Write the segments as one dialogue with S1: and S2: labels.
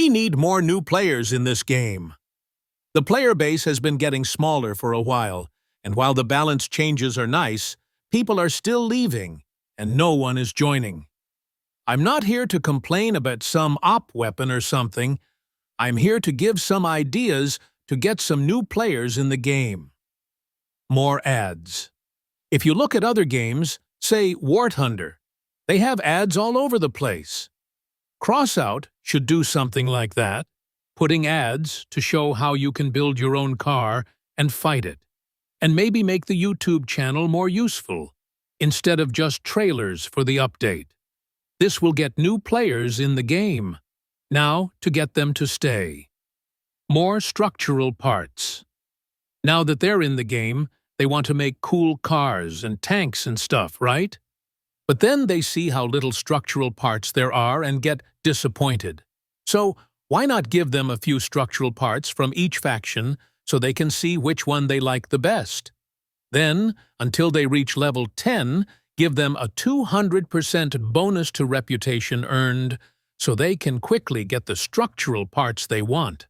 S1: We need more new players in this game. The player base has been getting smaller for a while, and while the balance changes are nice, people are still leaving, and no one is joining. I'm not here to complain about some op weapon or something. I'm here to give some ideas to get some new players in the game. More ads. If you look at other games, say Wart Hunter, they have ads all over the place. Crossout should do something like that, putting ads to show how you can build your own car and fight it, and maybe make the YouTube channel more useful, instead of just trailers for the update. This will get new players in the game. Now, to get them to stay. More structural parts. Now that they're in the game, they want to make cool cars and tanks and stuff, right? But then they see how little structural parts there are and get disappointed. So, why not give them a few structural parts from each faction so they can see which one they like the best? Then, until they reach level 10, give them a 200% bonus to reputation earned so they can quickly get the structural parts they want.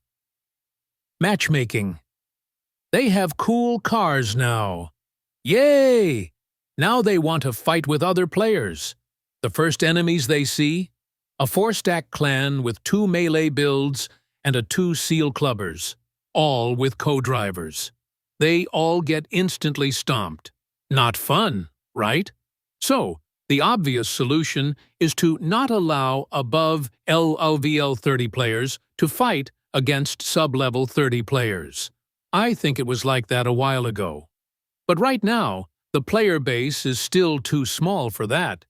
S1: Matchmaking. They have cool cars now. Yay! Now they want to fight with other players. The first enemies they see? A 4-stack clan with 2 melee builds and 2 seal clubbers, all with co-drivers. They all get instantly stomped. Not fun, right? So, the obvious solution is to not allow above LVL 30 players to fight against sub-level 30 players. I think it was like that a while ago. But right now, the player base is still too small for that,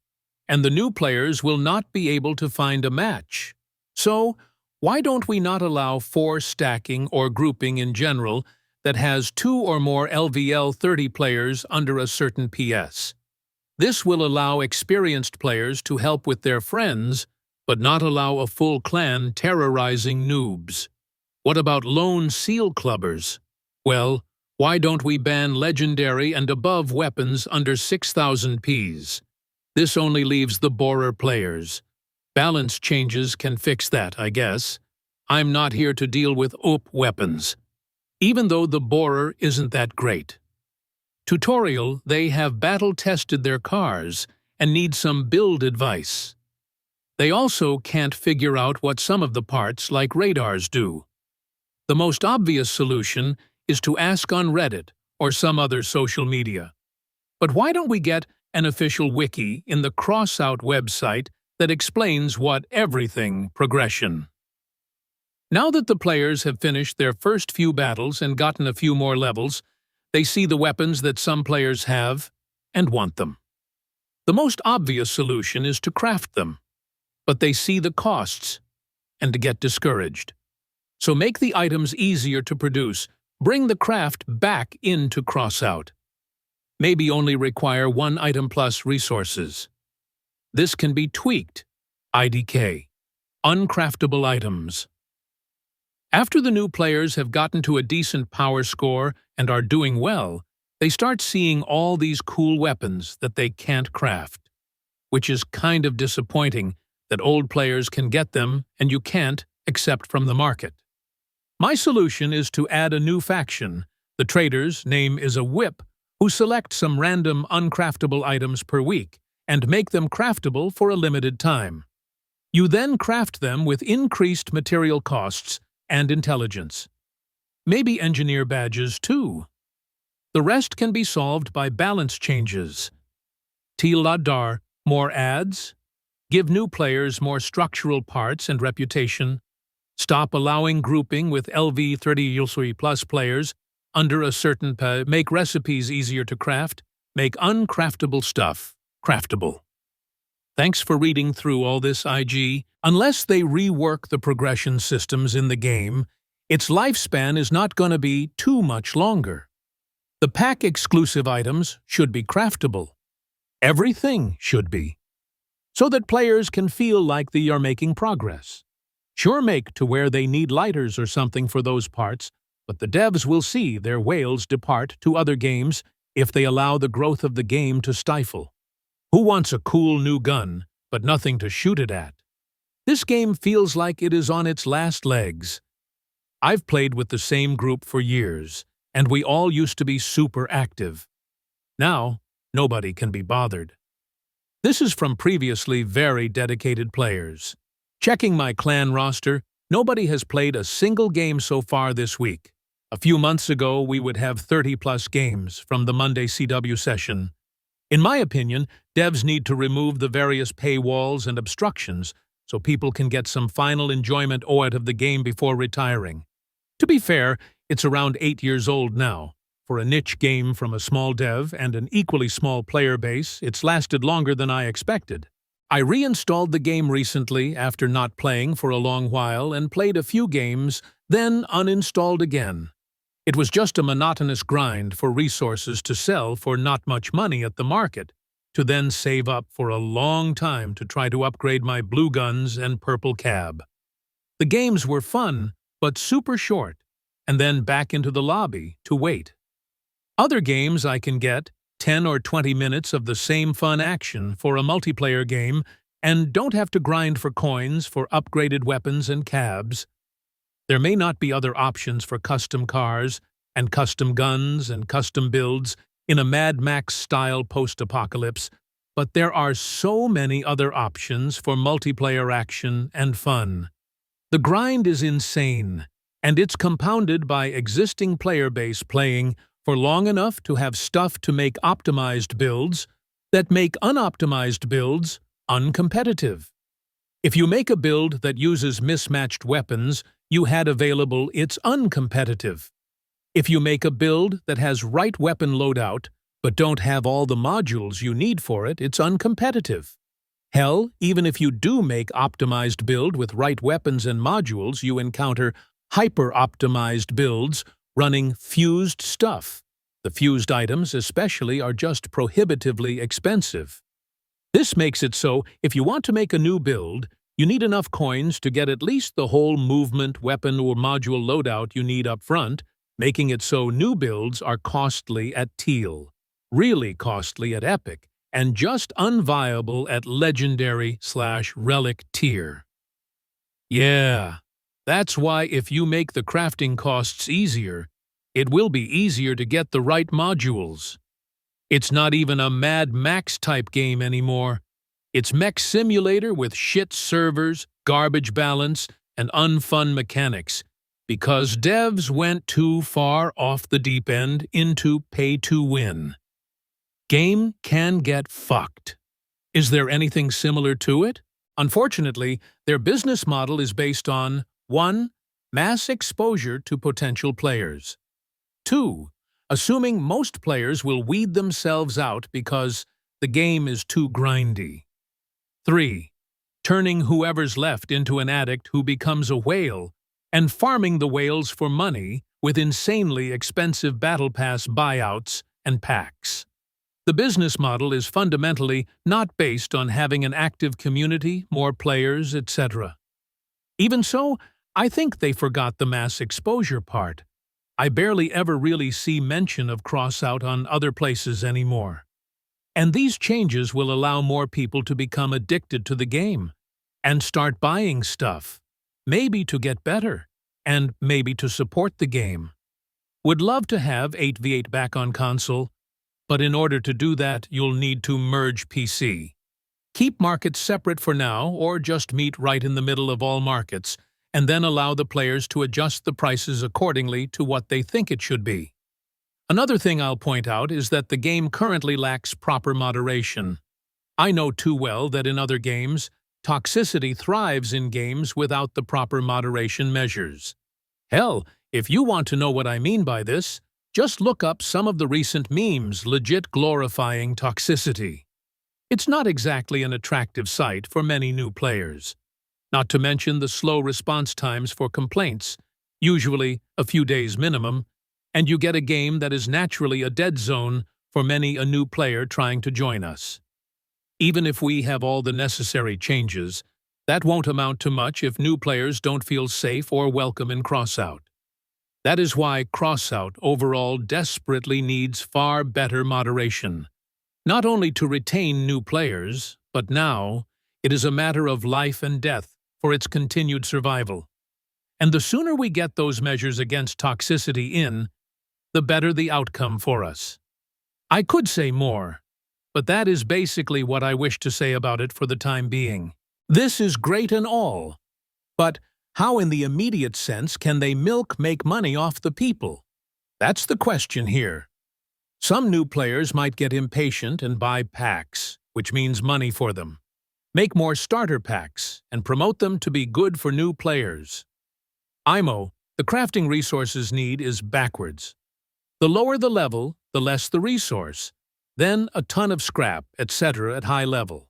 S1: and the new players will not be able to find a match. So, why don't we not allow 4 stacking or grouping in general that has 2 or more LVL 30 players under a certain PS? This will allow experienced players to help with their friends, but not allow a full clan terrorizing noobs. What about lone seal clubbers? Well, why don't we ban legendary and above weapons under 6,000 Ps? This only leaves the borer players. Balance changes can fix that, I guess. I'm not here to deal with OP weapons, even though the borer isn't that great. Tutorial, they have battle-tested their cars and need some build advice. They also can't figure out what some of the parts, like radars, do. The most obvious solution is to ask on Reddit or some other social media. But why don't we get an official wiki in the Crossout website that explains what everything progression? Now that the players have finished their first few battles and gotten a few more levels, they see the weapons that some players have and want them. The most obvious solution is to craft them, but they see the costs and get discouraged. So make the items easier to produce. Bring the craft back into Crossout. Maybe only require 1 item plus resources. This can be tweaked. IDK. Uncraftable items. After the new players have gotten to a decent power score and are doing well, they start seeing all these cool weapons that they can't craft, which is kind of disappointing that old players can get them and you can't except from the market. My solution is to add a new faction. The trader's name is a whip, who select some random uncraftable items per week and make them craftable for a limited time. You then craft them with increased material costs and intelligence. Maybe engineer badges too. The rest can be solved by balance changes. Tiladar, more ads. Give new players more structural parts and reputation. Stop allowing grouping with LV30+ players under a certain make recipes easier to craft. Make uncraftable stuff craftable. Thanks for reading through all this, IG. Unless they rework the progression systems in the game, its lifespan is not going to be too much longer. The pack-exclusive items should be craftable. Everything should be. So that players can feel like they are making progress. Sure, make to where they need lighters or something for those parts, but the devs will see their whales depart to other games if they allow the growth of the game to stifle. Who wants a cool new gun, but nothing to shoot it at? This game feels like it is on its last legs. I've played with the same group for years, and we all used to be super active. Now, nobody can be bothered. This is from previously very dedicated players. Checking my clan roster, nobody has played a single game so far this week. A few months ago, we would have 30-plus games from the Monday CW session. In my opinion, devs need to remove the various paywalls and obstructions so people can get some final enjoyment out of the game before retiring. To be fair, it's around 8 years old now. For a niche game from a small dev and an equally small player base, it's lasted longer than I expected. I reinstalled the game recently after not playing for a long while and played a few games, then uninstalled again. It was just a monotonous grind for resources to sell for not much money at the market, to then save up for a long time to try to upgrade my blue guns and purple cab. The games were fun, but super short, and then back into the lobby to wait. Other games I can get 10 or 20 minutes of the same fun action for a multiplayer game and don't have to grind for coins for upgraded weapons and cabs. There may not be other options for custom cars and custom guns and custom builds in a Mad Max-style post-apocalypse, but there are so many other options for multiplayer action and fun. The grind is insane, and it's compounded by existing player base playing for long enough to have stuff to make optimized builds that make unoptimized builds uncompetitive. If you make a build that uses mismatched weapons you had available, it's uncompetitive. If you make a build that has right weapon loadout but don't have all the modules you need for it, it's uncompetitive. Hell, even if you do make optimized build with right weapons and modules, you encounter hyper-optimized builds running fused stuff. The fused items especially are just prohibitively expensive. This makes it so if you want to make a new build, you need enough coins to get at least the whole movement, weapon, or module loadout you need up front, making it so new builds are costly at teal, really costly at epic, and just unviable at legendary/relic tier. Yeah. That's why if you make the crafting costs easier, it will be easier to get the right modules. It's not even a Mad Max-type game anymore. It's Mech Simulator with shit servers, garbage balance, and unfun mechanics, because devs went too far off the deep end into pay-to-win. Game can get fucked. Is there anything similar to it? Unfortunately, their business model is based on 1. Mass exposure to potential players. 2. Assuming most players will weed themselves out because the game is too grindy. 3. Turning whoever's left into an addict who becomes a whale and farming the whales for money with insanely expensive Battle Pass buyouts and packs. The business model is fundamentally not based on having an active community, more players, etc. Even so, I think they forgot the mass exposure part. I barely ever really see mention of Crossout on other places anymore. And these changes will allow more people to become addicted to the game and start buying stuff, maybe to get better, and maybe to support the game. Would love to have 8v8 back on console, but in order to do that, you'll need to merge PC. Keep markets separate for now, or just meet right in the middle of all markets, and then allow the players to adjust the prices accordingly to what they think it should be. Another thing I'll point out is that the game currently lacks proper moderation. I know too well that in other games, toxicity thrives in games without the proper moderation measures. Hell, if you want to know what I mean by this, just look up some of the recent memes legit glorifying toxicity. It's not exactly an attractive sight for many new players. Not to mention the slow response times for complaints, usually a few days minimum, and you get a game that is naturally a dead zone for many a new player trying to join us. Even if we have all the necessary changes, that won't amount to much if new players don't feel safe or welcome in Crossout. That is why Crossout overall desperately needs far better moderation. Not only to retain new players, but now it is a matter of life and death for its continued survival. And the sooner we get those measures against toxicity in, the better the outcome for us. I could say more, but that is basically what I wish to say about it for the time being. This is great and all, but how in the immediate sense can they make money off the people? That's the question here. Some new players might get impatient and buy packs, which means money for them. Make more starter packs and promote them to be good for new players. IMO, the crafting resources need is backwards. The lower the level, the less the resource. Then a ton of scrap, etc. at high level.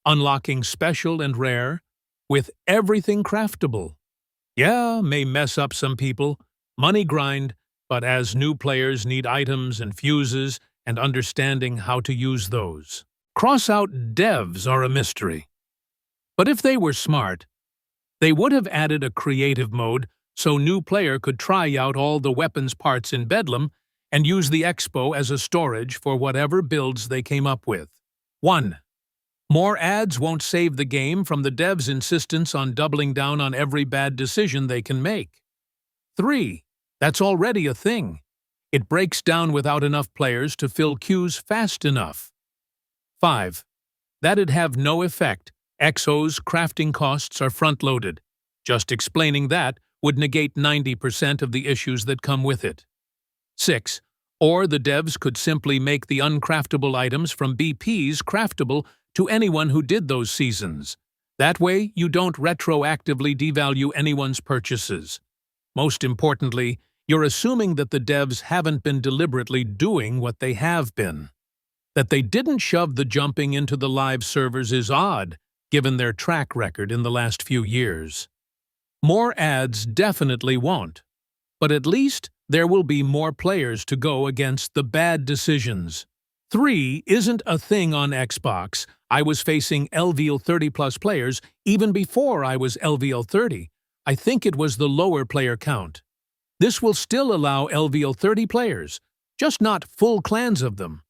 S1: Unlocking special and rare, with everything craftable. Yeah, may mess up some people, money grind, but as new players need items and fuses and understanding how to use those. Crossout devs are a mystery. But if they were smart, they would have added a creative mode so new player could try out all the weapons parts in Bedlam and use the expo as a storage for whatever builds they came up with. 1. More ads won't save the game from the devs' insistence on doubling down on every bad decision they can make. 3. That's already a thing. It breaks down without enough players to fill queues fast enough. 5. That'd have no effect. XO's crafting costs are front-loaded. Just explaining that would negate 90% of the issues that come with it. 6. Or the devs could simply make the uncraftable items from BPs craftable to anyone who did those seasons. That way, you don't retroactively devalue anyone's purchases. Most importantly, you're assuming that the devs haven't been deliberately doing what they have been. That they didn't shove the jumping into the live servers is odd, given their track record in the last few years. More ads definitely won't, but at least there will be more players to go against the bad decisions. 3 isn't a thing on Xbox. I was facing LVL 30+ players even before I was LVL 30. I think it was the lower player count. This will still allow LVL 30 players, just not full clans of them,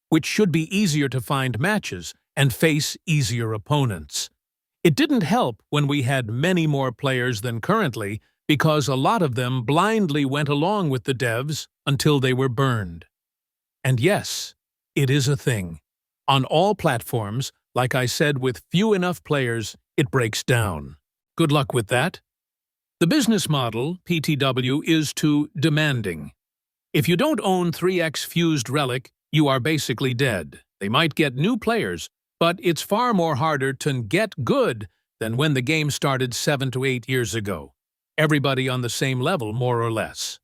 S1: which should be easier to find matches and face easier opponents. It didn't help when we had many more players than currently because a lot of them blindly went along with the devs until they were burned. And yes, it is a thing. On all platforms, like I said, with few enough players, it breaks down. Good luck with that. The business model, PTW, is too demanding. If you don't own 3x Fused Relic, you are basically dead. They might get new players, but it's far more harder to get good than when the game started 7 to 8 years ago. Everybody on the same level, more or less.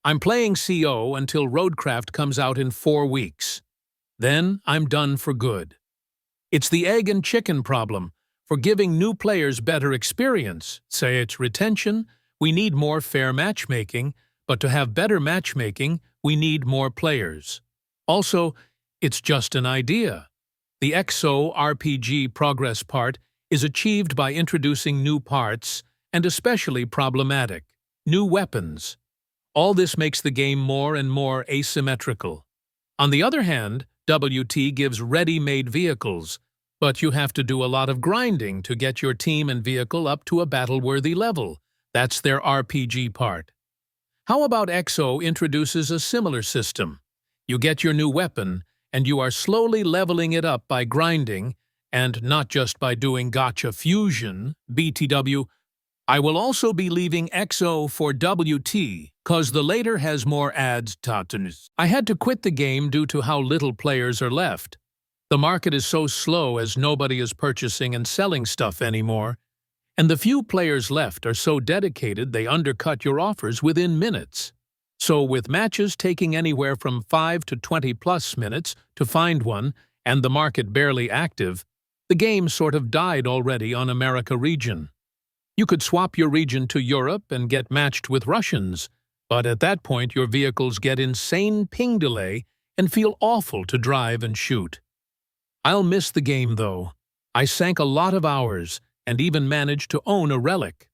S1: I'm playing CO until Roadcraft comes out in 4 weeks. Then I'm done for good. It's the egg and chicken problem. For giving new players better experience, say it's retention, we need more fair matchmaking, but to have better matchmaking, we need more players. Also, it's just an idea. The XO RPG progress part is achieved by introducing new parts, and especially problematic, new weapons. All this makes the game more and more asymmetrical. On the other hand, WT gives ready-made vehicles, but you have to do a lot of grinding to get your team and vehicle up to a battle-worthy level. That's their RPG part. How about XO introduces a similar system? You get your new weapon, and you are slowly leveling it up by grinding, and not just by doing gacha fusion, BTW. I will also be leaving XO for WT, cause the later has more ads. I had to quit the game due to how little players are left. The market is so slow as nobody is purchasing and selling stuff anymore, and the few players left are so dedicated they undercut your offers within minutes. So with matches taking anywhere from 5 to 20+ minutes to find one, and the market barely active, the game sort of died already on America region. You could swap your region to Europe and get matched with Russians, but at that point your vehicles get insane ping delay and feel awful to drive and shoot. I'll miss the game though. I sank a lot of hours and even managed to own a relic.